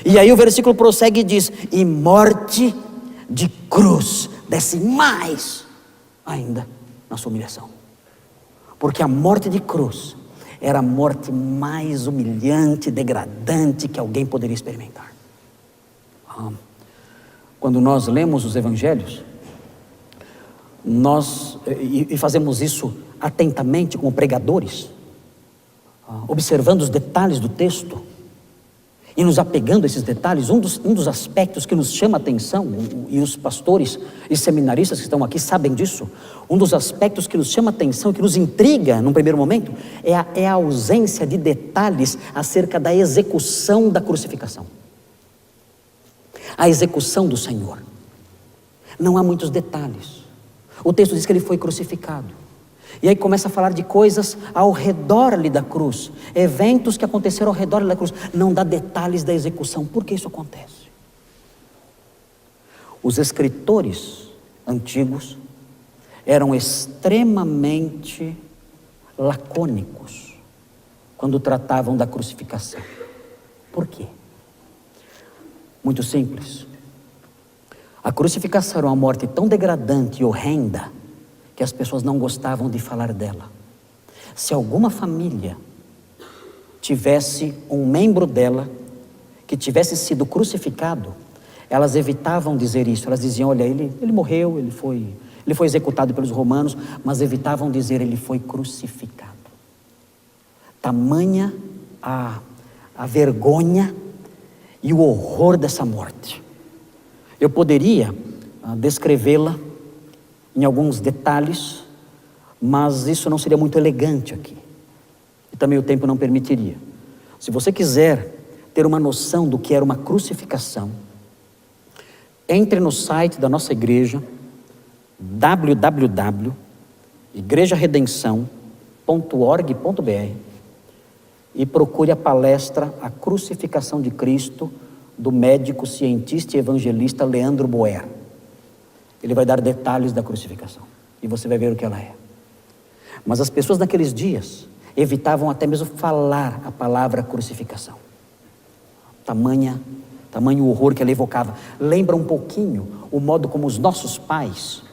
E aí o versículo prossegue e diz: e morte de cruz, desce mais ainda na sua humilhação. Porque a morte de cruz era a morte mais humilhante, degradante que alguém poderia experimentar. Quando nós lemos os evangelhos, e fazemos isso atentamente como pregadores, observando os detalhes do texto, e nos apegando a esses detalhes, um dos aspectos que nos chama a atenção, e os pastores e seminaristas que estão aqui sabem disso, um dos aspectos que nos chama a atenção, que nos intriga num primeiro momento, é a ausência de detalhes acerca da execução da crucificação. A execução do Senhor. Não há muitos detalhes. O texto diz que ele foi crucificado. E aí começa a falar de coisas ao redor ali da cruz, eventos que aconteceram ao redor ali da cruz. Não dá detalhes da execução. Por que isso acontece? Os escritores antigos eram extremamente lacônicos quando tratavam da crucificação. Por quê? Muito simples. A crucificação era uma morte tão degradante e horrenda que as pessoas não gostavam de falar dela. Se alguma família tivesse um membro dela que tivesse sido crucificado, elas evitavam dizer isso. Elas diziam: olha, ele morreu, ele foi executado pelos romanos, mas evitavam dizer: ele foi crucificado. Tamanha a vergonha e o horror dessa morte. Eu poderia descrevê-la em alguns detalhes, mas isso não seria muito elegante aqui, e também o tempo não permitiria. Se você quiser ter uma noção do que era uma crucificação, entre no site da nossa igreja, www.igrejaredenção.org.br, e procure a palestra A Crucificação de Cristo, do médico, cientista e evangelista Leandro Boer. Ele vai dar detalhes da crucificação, e você vai ver o que ela é. Mas as pessoas naqueles dias evitavam até mesmo falar a palavra crucificação. Tamanho horror que ela evocava. Lembra um pouquinho o modo como os nossos pais,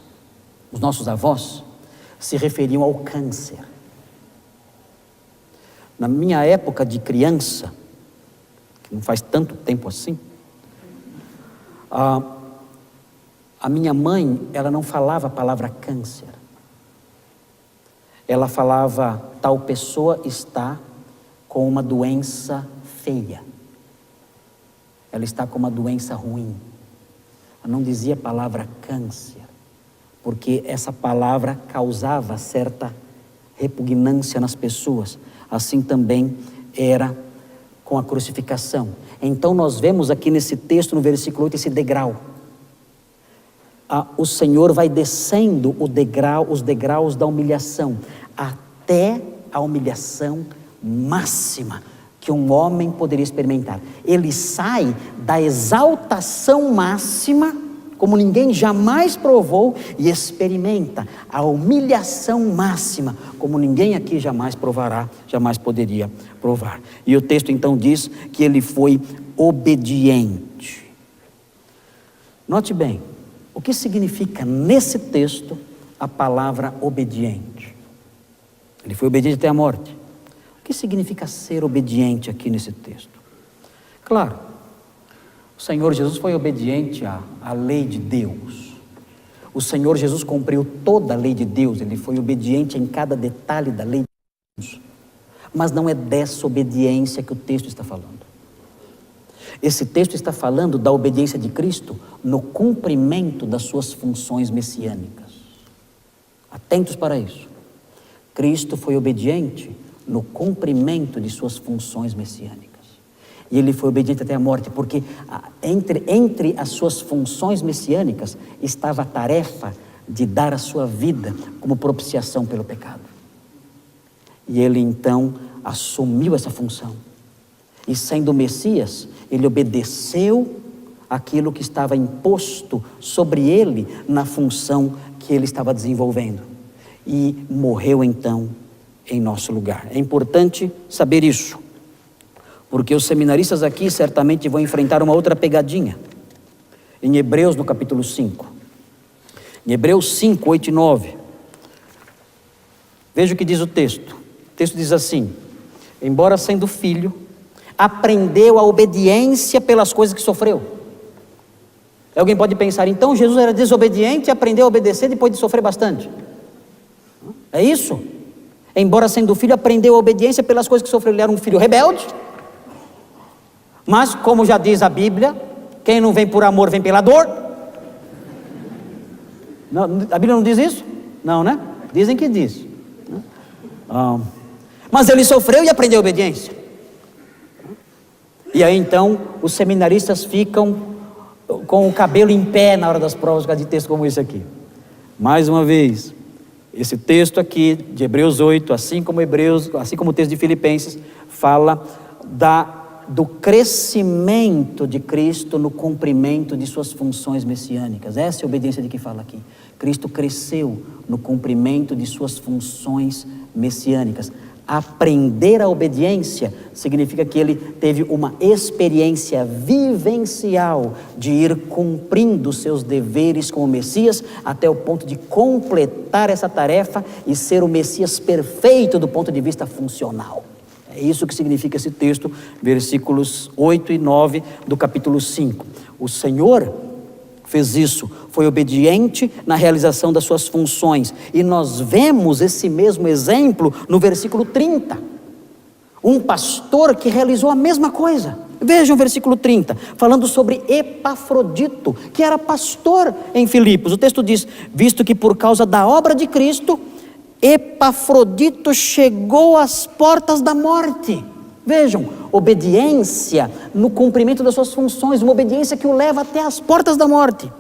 os nossos avós, se referiam ao câncer. Na minha época de criança, que não faz tanto tempo assim, a minha mãe, ela não falava a palavra câncer. Ela falava: tal pessoa está com uma doença feia. Ela está com uma doença ruim. Ela não dizia a palavra câncer, porque essa palavra causava certa repugnância nas pessoas. Assim também era com a crucificação. Então nós vemos aqui nesse texto, no versículo 8, esse degrau. O Senhor vai descendo os degraus da humilhação, até a humilhação máxima que um homem poderia experimentar. Ele sai da exaltação máxima, como ninguém jamais provou, e experimenta a humilhação máxima, como ninguém aqui jamais provará, jamais poderia provar. E o texto então diz que ele foi obediente. Note bem, o que significa nesse texto a palavra obediente? Ele foi obediente até a morte. O que significa ser obediente aqui nesse texto? Claro, O Senhor Jesus foi obediente à lei de Deus. O Senhor Jesus cumpriu toda a lei de Deus, ele foi obediente em cada detalhe da lei de Deus. Mas não é dessa obediência que o texto está falando. Esse texto está falando da obediência de Cristo no cumprimento das suas funções messiânicas. Atentos para isso. Cristo foi obediente no cumprimento de suas funções messiânicas. E ele foi obediente até a morte, porque entre as suas funções messiânicas estava a tarefa de dar a sua vida como propiciação pelo pecado. E ele então assumiu essa função. E sendo o Messias, ele obedeceu aquilo que estava imposto sobre ele na função que ele estava desenvolvendo. E morreu então em nosso lugar. É importante saber isso, porque os seminaristas aqui certamente vão enfrentar uma outra pegadinha. Em Hebreus, no capítulo 5. Em Hebreus 5, 8 e 9. Veja o que diz o texto. O texto diz assim: embora sendo filho, aprendeu a obediência pelas coisas que sofreu. Alguém pode pensar, então Jesus era desobediente e aprendeu a obedecer depois de sofrer bastante. É isso? Embora sendo filho, aprendeu a obediência pelas coisas que sofreu. Ele era um filho rebelde. Mas, como já diz a Bíblia, quem não vem por amor, vem pela dor. Não, a Bíblia não diz isso? Não, né? Dizem que diz. Mas ele sofreu e aprendeu a obediência. E aí então, os seminaristas ficam com o cabelo em pé na hora das provas, por causa de texto como esse aqui. Mais uma vez, esse texto aqui de Hebreus 8, assim como o texto de Filipenses, fala do crescimento de Cristo no cumprimento de suas funções messiânicas. Essa é a obediência de que fala aqui. Cristo cresceu no cumprimento de suas funções messiânicas. Aprender a obediência significa que ele teve uma experiência vivencial de ir cumprindo seus deveres como Messias até o ponto de completar essa tarefa e ser o Messias perfeito do ponto de vista funcional. É isso que significa esse texto, versículos 8 e 9 do capítulo 5. O Senhor fez isso, foi obediente na realização das suas funções. E nós vemos esse mesmo exemplo no versículo 30. Um pastor que realizou a mesma coisa. Vejam o versículo 30, falando sobre Epafrodito, que era pastor em Filipos. O texto diz: visto que por causa da obra de Cristo, Epafrodito chegou às portas da morte. Vejam, obediência no cumprimento das suas funções, uma obediência que o leva até as portas da morte,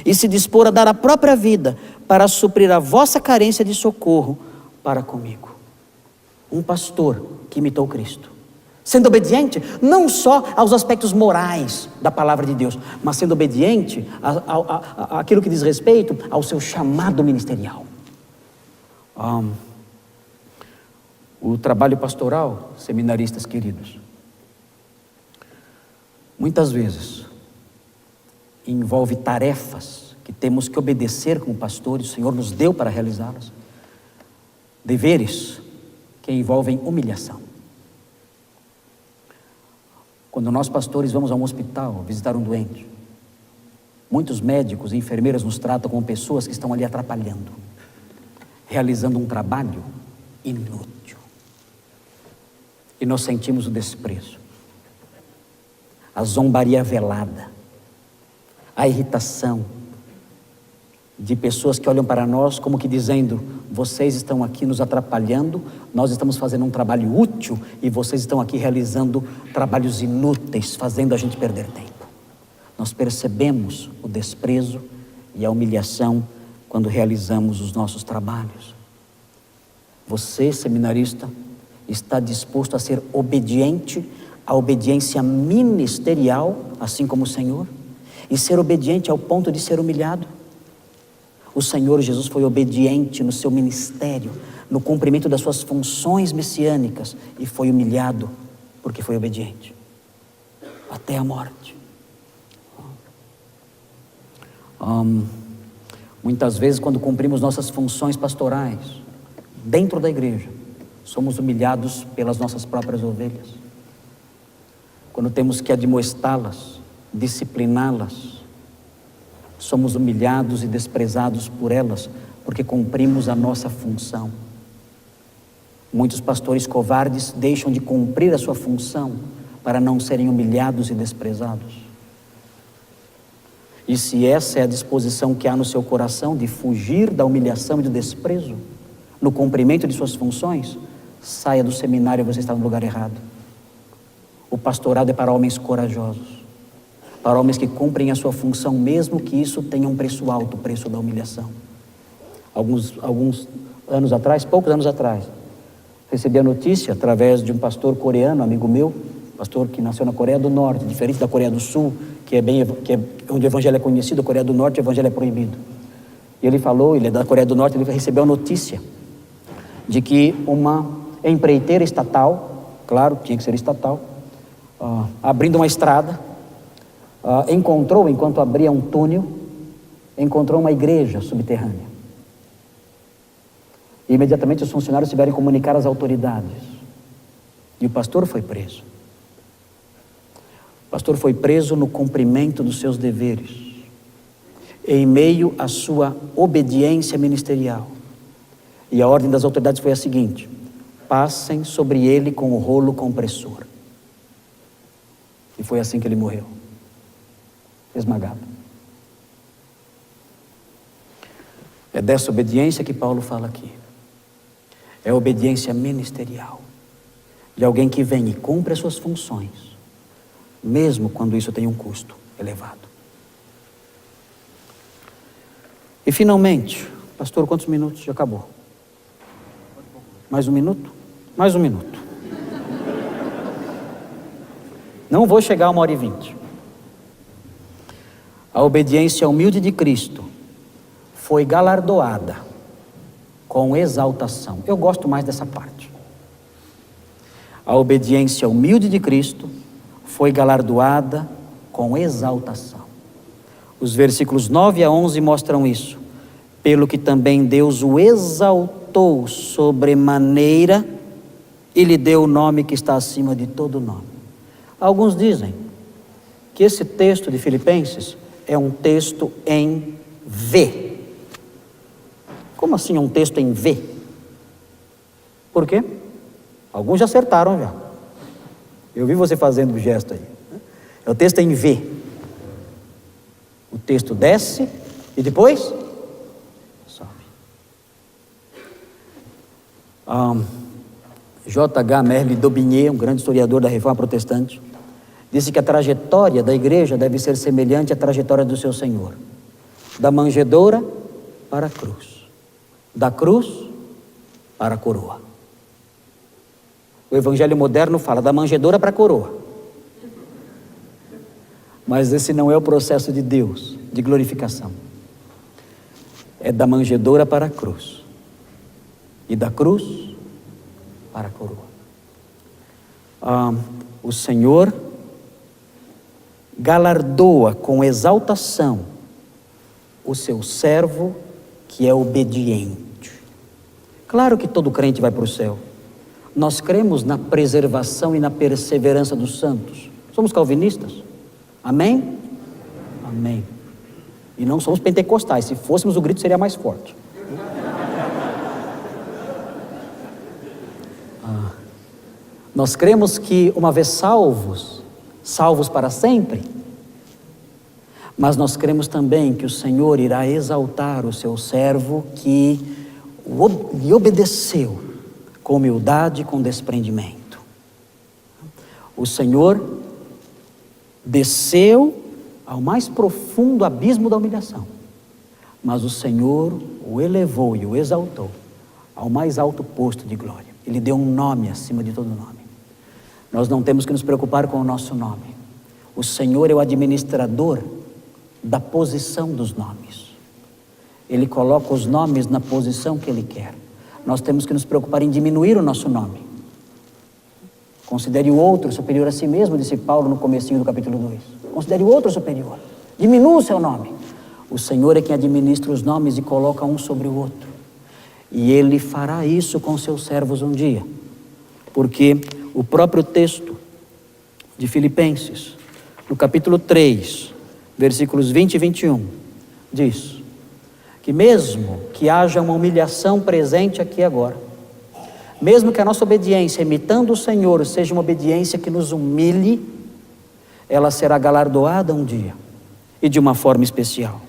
e se dispor a dar a própria vida para suprir a vossa carência de socorro para comigo. Um pastor que imitou Cristo, sendo obediente não só aos aspectos morais da palavra de Deus, mas sendo obediente àquilo que diz respeito ao seu chamado ministerial. O trabalho pastoral, seminaristas queridos, muitas vezes envolve tarefas que temos que obedecer como pastores, o Senhor nos deu para realizá-las, deveres que envolvem humilhação. Quando nós pastores vamos a um hospital visitar um doente, muitos médicos e enfermeiras nos tratam como pessoas que estão ali atrapalhando, realizando um trabalho inútil. E nós sentimos o desprezo, a zombaria velada, a irritação de pessoas que olham para nós como que dizendo: vocês estão aqui nos atrapalhando, nós estamos fazendo um trabalho útil e vocês estão aqui realizando trabalhos inúteis, fazendo a gente perder tempo. Nós percebemos o desprezo e a humilhação quando realizamos os nossos trabalhos. Você, seminarista, está disposto a ser obediente à obediência ministerial, assim como o Senhor, e ser obediente ao ponto de ser humilhado? O Senhor Jesus foi obediente no seu ministério, no cumprimento das suas funções messiânicas, e foi humilhado porque foi obediente até a morte. Muitas vezes, quando cumprimos nossas funções pastorais dentro da igreja, somos humilhados pelas nossas próprias ovelhas. Quando temos que admoestá-las, discipliná-las. Somos humilhados e desprezados por elas, porque cumprimos a nossa função. Muitos pastores covardes deixam de cumprir a sua função para não serem humilhados e desprezados. E se essa é a disposição que há no seu coração de fugir da humilhação e do desprezo, no cumprimento de suas funções, saia do seminário, você está no lugar errado. O pastorado é para homens corajosos, para homens que cumprem a sua função, mesmo que isso tenha um preço alto, o preço da humilhação. Alguns anos atrás, poucos anos atrás, recebi a notícia através de um pastor coreano, amigo meu, pastor que nasceu na Coreia do Norte, diferente da Coreia do Sul, que é onde o evangelho é conhecido. A Coreia do Norte o evangelho é proibido. E ele falou, ele é da Coreia do Norte, ele recebeu a notícia de que uma empreiteira estatal, claro, tinha que ser estatal, abrindo uma estrada, encontrou, enquanto abria um túnel, encontrou uma igreja subterrânea. E imediatamente os funcionários tiveram que comunicar às autoridades. E o pastor foi preso. O pastor foi preso no cumprimento dos seus deveres, em meio à sua obediência ministerial. E a ordem das autoridades foi a seguinte: passem sobre ele com o rolo compressor. E foi assim que ele morreu, esmagado. É dessa obediência que Paulo fala aqui. É a obediência ministerial, de alguém que vem e cumpre as suas funções, mesmo quando isso tem um custo elevado. E finalmente, pastor, quantos minutos? Já acabou. Mais um minuto? Mais um minuto. Não vou chegar a 1h20. A obediência humilde de Cristo foi galardoada com exaltação. Eu gosto mais dessa parte. A obediência humilde de Cristo foi galardoada com exaltação. Os versículos 9 a 11 mostram isso. Pelo que também Deus o exaltou sobremaneira e lhe deu o nome que está acima de todo nome. Alguns dizem que esse texto de Filipenses é um texto em V. Como assim um texto em V? Por quê? Alguns já acertaram já. Eu vi você fazendo o gesto aí. É o texto em V. O texto desce e depois sobe. J.H. Merle d'Aubigné, um grande historiador da Reforma Protestante, disse que a trajetória da igreja deve ser semelhante à trajetória do seu Senhor. Da manjedoura para a cruz. Da cruz para a coroa. O evangelho moderno fala da manjedoura para a coroa. Mas esse não é o processo de Deus, de glorificação. É da manjedoura para a cruz. E da cruz para a coroa. O Senhor galardoa com exaltação o seu servo que é obediente. Claro que todo crente vai para o céu. Nós cremos na preservação e na perseverança dos santos. Somos calvinistas? Amém? Amém. E não somos pentecostais. Se fôssemos, o grito seria mais forte. Nós cremos que uma vez salvos para sempre, mas nós cremos também que o Senhor irá exaltar o seu servo que lhe obedeceu com humildade e com desprendimento. O Senhor desceu ao mais profundo abismo da humilhação, mas o Senhor o elevou e o exaltou ao mais alto posto de glória. Ele deu um nome acima de todo nome. Nós não temos que nos preocupar com o nosso nome. O Senhor é o administrador da posição dos nomes. Ele coloca os nomes na posição que Ele quer. Nós temos que nos preocupar em diminuir o nosso nome. Considere o outro superior a si mesmo, disse Paulo no comecinho do capítulo 2. Considere o outro superior. Diminua o seu nome. O Senhor é quem administra os nomes e coloca um sobre o outro. E Ele fará isso com seus servos um dia. Porque o próprio texto de Filipenses no capítulo 3, versículos 20 e 21, diz que mesmo que haja uma humilhação presente aqui agora, mesmo que a nossa obediência, imitando o Senhor, seja uma obediência que nos humilhe, ela será galardoada um dia, e de uma forma especial.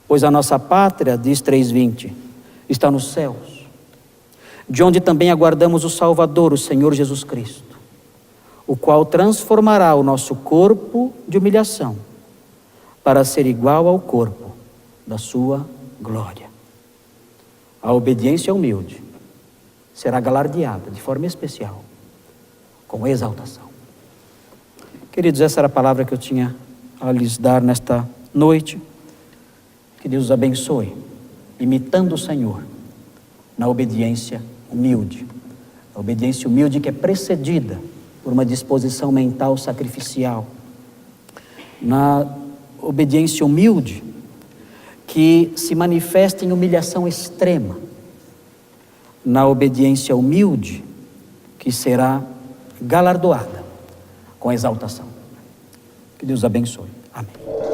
Pois a nossa pátria, diz 3:20, está nos céus, de onde também aguardamos o Salvador, o Senhor Jesus Cristo, o qual transformará o nosso corpo de humilhação, para ser igual ao corpo da sua glória. A obediência humilde será galardeada de forma especial, com exaltação. Queridos, essa era a palavra que eu tinha a lhes dar nesta noite. Que Deus os abençoe, imitando o Senhor, na obediência humilde. A obediência humilde que é precedida por uma disposição mental sacrificial. Na obediência humilde que se manifesta em humilhação extrema. Na obediência humilde que será galardoada com exaltação. Que Deus abençoe. Amém.